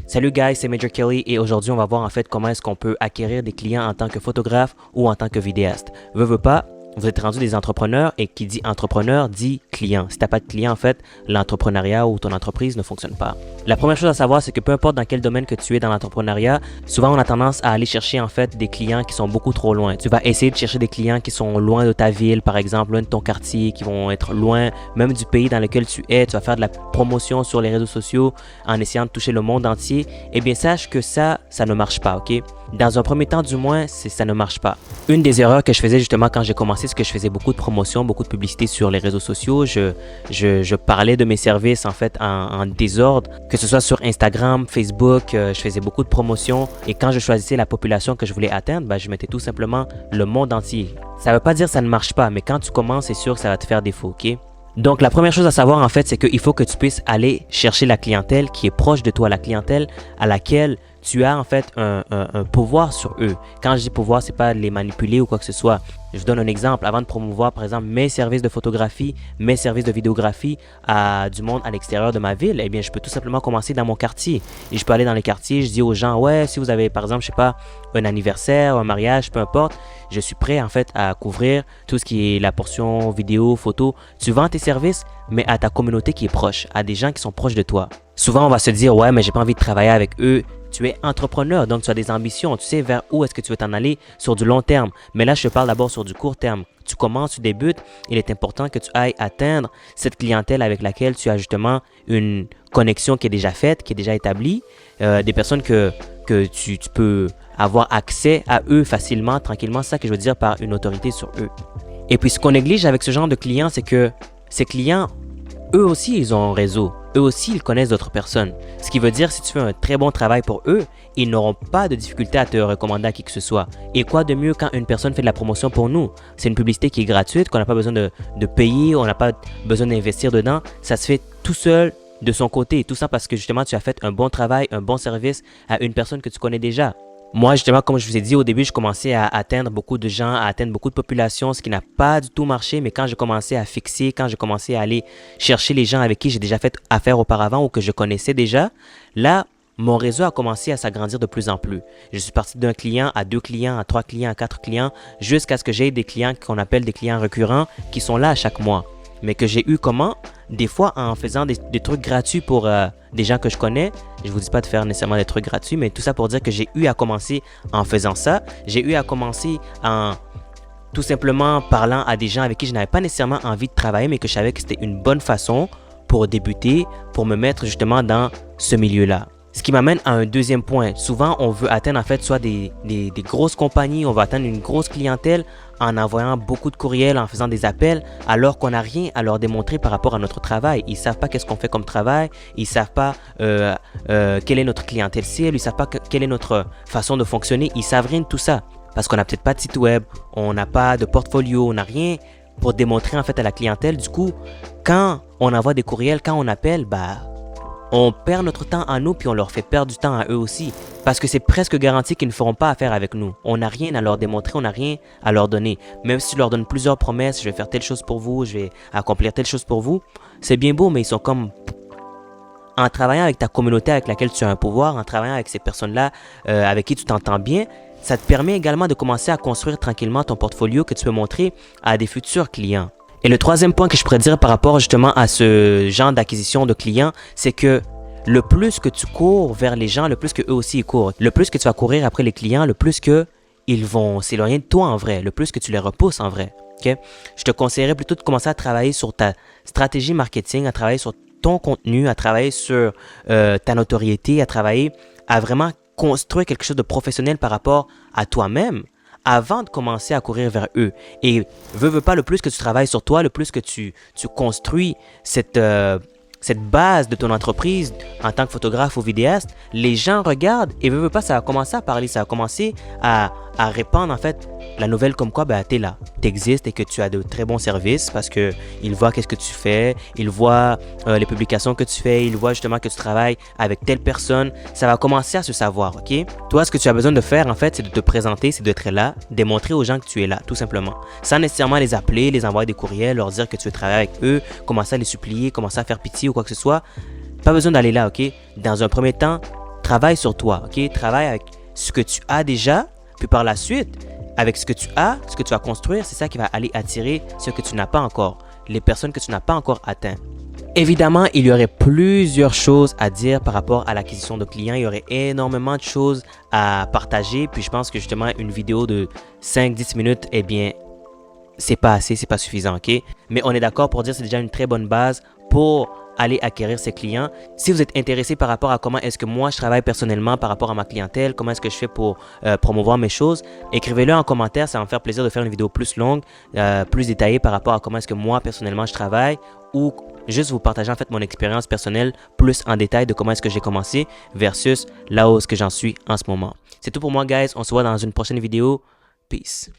Salut guys, c'est Major Kelly et aujourd'hui on va voir en fait comment est-ce qu'on peut acquérir des clients en tant que photographe ou en tant que vidéaste. Veux pas, vous êtes rendu des entrepreneurs et qui dit entrepreneur dit client. Si t'as pas de client en fait, l'entrepreneuriat ou ton entreprise ne fonctionne pas. La première chose à savoir c'est que peu importe dans quel domaine que tu es dans l'entrepreneuriat, souvent on a tendance à aller chercher en fait des clients qui sont beaucoup trop loin. Tu vas essayer de chercher des clients qui sont loin de ta ville, par exemple, loin de ton quartier, qui vont être loin même du pays dans lequel tu es. Tu vas faire de la promotion sur les réseaux sociaux en essayant de toucher le monde entier. Eh bien sache que ça ne marche pas, ok? Dans un premier temps du moins, ça ne marche pas. Une des erreurs que je faisais justement quand j'ai commencé, c'est que je faisais beaucoup de promotion, beaucoup de publicité sur les réseaux sociaux. Je parlais de mes services en fait en désordre, que ce soit sur Instagram, Facebook, je faisais beaucoup de promotion et quand je choisissais la population que je voulais atteindre, je mettais tout simplement le monde entier. Ça ne veut pas dire que ça ne marche pas, mais quand tu commences, c'est sûr que ça va te faire défaut, ok? Donc, la première chose à savoir, en fait, c'est qu'il faut que tu puisses aller chercher la clientèle qui est proche de toi, la clientèle à laquelle tu as, en fait, un pouvoir sur eux. Quand je dis pouvoir, c'est pas les manipuler ou quoi que ce soit. Je vous donne un exemple. Avant de promouvoir, par exemple, mes services de photographie, mes services de vidéographie à du monde à l'extérieur de ma ville, eh bien, je peux tout simplement commencer dans mon quartier. Et je peux aller dans les quartiers, je dis aux gens, ouais, si vous avez, par exemple, je sais pas, un anniversaire, un mariage, peu importe, je suis prêt, en fait, à couvrir tout ce qui est la portion vidéo, photo. Tu vends tes services, mais à ta communauté qui est proche, à des gens qui sont proches de toi. Souvent, on va se dire, ouais, mais j'ai pas envie de travailler avec eux. Tu es entrepreneur, donc tu as des ambitions, tu sais vers où est-ce que tu veux t'en aller sur du long terme. Mais là, je te parle d'abord sur du court terme. Tu commences, tu débutes, il est important que tu ailles atteindre cette clientèle avec laquelle tu as justement une connexion qui est déjà faite, qui est déjà établie, des personnes que tu peux avoir accès à eux facilement, tranquillement. C'est ça que je veux dire par une autorité sur eux. Et puis, ce qu'on néglige avec ce genre de clients, c'est que ces clients, eux aussi, ils ont un réseau. Eux aussi, ils connaissent d'autres personnes. Ce qui veut dire, si tu fais un très bon travail pour eux, ils n'auront pas de difficulté à te recommander à qui que ce soit. Et quoi de mieux quand une personne fait de la promotion pour nous? C'est une publicité qui est gratuite, qu'on n'a pas besoin de payer, on n'a pas besoin d'investir dedans. Ça se fait tout seul de son côté. Tout ça parce que justement, tu as fait un bon travail, un bon service à une personne que tu connais déjà. Moi, justement, comme je vous ai dit au début, je commençais à atteindre beaucoup de gens, à atteindre beaucoup de populations, ce qui n'a pas du tout marché. Mais quand j'ai commencé à fixer, quand j'ai commencé à aller chercher les gens avec qui j'ai déjà fait affaire auparavant ou que je connaissais déjà, là, mon réseau a commencé à s'agrandir de plus en plus. Je suis parti d'un client à 2 clients, à 3 clients, à 4 clients, jusqu'à ce que j'aie des clients qu'on appelle des clients récurrents qui sont là à chaque mois. Mais que j'ai eu comment? Des fois en faisant des trucs gratuits pour des gens que je connais. Je vous dis pas de faire nécessairement des trucs gratuits, mais tout ça pour dire que j'ai eu à commencer en faisant ça. J'ai eu à commencer en tout simplement parlant à des gens avec qui je n'avais pas nécessairement envie de travailler, mais que je savais que c'était une bonne façon pour débuter, pour me mettre justement dans ce milieu-là. Ce qui m'amène à un deuxième point. Souvent, on veut atteindre en fait soit des grosses compagnies, on veut atteindre une grosse clientèle en envoyant beaucoup de courriels, en faisant des appels, alors qu'on n'a rien à leur démontrer par rapport à notre travail. Ils ne savent pas qu'est-ce qu'on fait comme travail, ils ne savent pas quelle est notre clientèle cible, ils ne savent pas quelle est notre façon de fonctionner, ils ne savent rien de tout ça. Parce qu'on n'a peut-être pas de site web, on n'a pas de portfolio, on n'a rien pour démontrer en fait à la clientèle. Du coup, quand on envoie des courriels, quand on appelle, on perd notre temps à nous puis on leur fait perdre du temps à eux aussi. Parce que c'est presque garanti qu'ils ne feront pas affaire avec nous. On n'a rien à leur démontrer, on n'a rien à leur donner. Même si tu leur donnes plusieurs promesses, je vais faire telle chose pour vous, je vais accomplir telle chose pour vous, c'est bien beau, mais ils sont comme... En travaillant avec ta communauté avec laquelle tu as un pouvoir, en travaillant avec ces personnes-là avec qui tu t'entends bien, ça te permet également de commencer à construire tranquillement ton portfolio que tu peux montrer à des futurs clients. Et le troisième point que je pourrais dire par rapport justement à ce genre d'acquisition de clients, c'est que le plus que tu cours vers les gens, le plus que eux aussi ils courent. Le plus que tu vas courir après les clients, le plus que ils vont s'éloigner de toi en vrai, le plus que tu les repousses en vrai. Okay? Je te conseillerais plutôt de commencer à travailler sur ta stratégie marketing, à travailler sur ton contenu, à travailler sur ta notoriété, à travailler à vraiment construire quelque chose de professionnel par rapport à toi-même, avant de commencer à courir vers eux. Et veux pas, le plus que tu travailles sur toi, le plus que tu construis cette base de ton entreprise en tant que photographe ou vidéaste, les gens regardent et veux pas, ça va commencer à parler, ça va commencer à répandre en fait la nouvelle comme quoi t'es là, t'existes et que tu as de très bons services parce que ils voient qu'est-ce que tu fais, ils voient les publications que tu fais, ils voient justement que tu travailles avec telle personne, ça va commencer à se savoir, ok? Toi, ce que tu as besoin de faire en fait, c'est de te présenter, c'est d'être là, démontrer aux gens que tu es là, tout simplement. Sans nécessairement les appeler, les envoyer des courriels, leur dire que tu veux travailler avec eux, commencer à les supplier, commencer à faire pitié ou quoi que ce soit. Pas besoin d'aller là, ok? Dans un premier temps, travaille sur toi, ok? Travaille avec ce que tu as déjà, puis par la suite, avec ce que tu as, ce que tu vas construire, c'est ça qui va aller attirer ce que tu n'as pas encore, les personnes que tu n'as pas encore atteintes. Évidemment, il y aurait plusieurs choses à dire par rapport à l'acquisition de clients. Il y aurait énormément de choses à partager. Puis je pense que justement, une vidéo de 5-10 minutes, eh bien, c'est pas assez, c'est pas suffisant, ok? Mais on est d'accord pour dire que c'est déjà une très bonne base pour aller acquérir ses clients. Si vous êtes intéressé par rapport à comment est-ce que moi je travaille personnellement par rapport à ma clientèle, comment est-ce que je fais pour promouvoir mes choses, écrivez-le en commentaire, ça va me faire plaisir de faire une vidéo plus longue, plus détaillée par rapport à comment est-ce que moi personnellement je travaille ou juste vous partager en fait mon expérience personnelle plus en détail de comment est-ce que j'ai commencé versus là où est-ce que j'en suis en ce moment. C'est tout pour moi guys, on se voit dans une prochaine vidéo. Peace.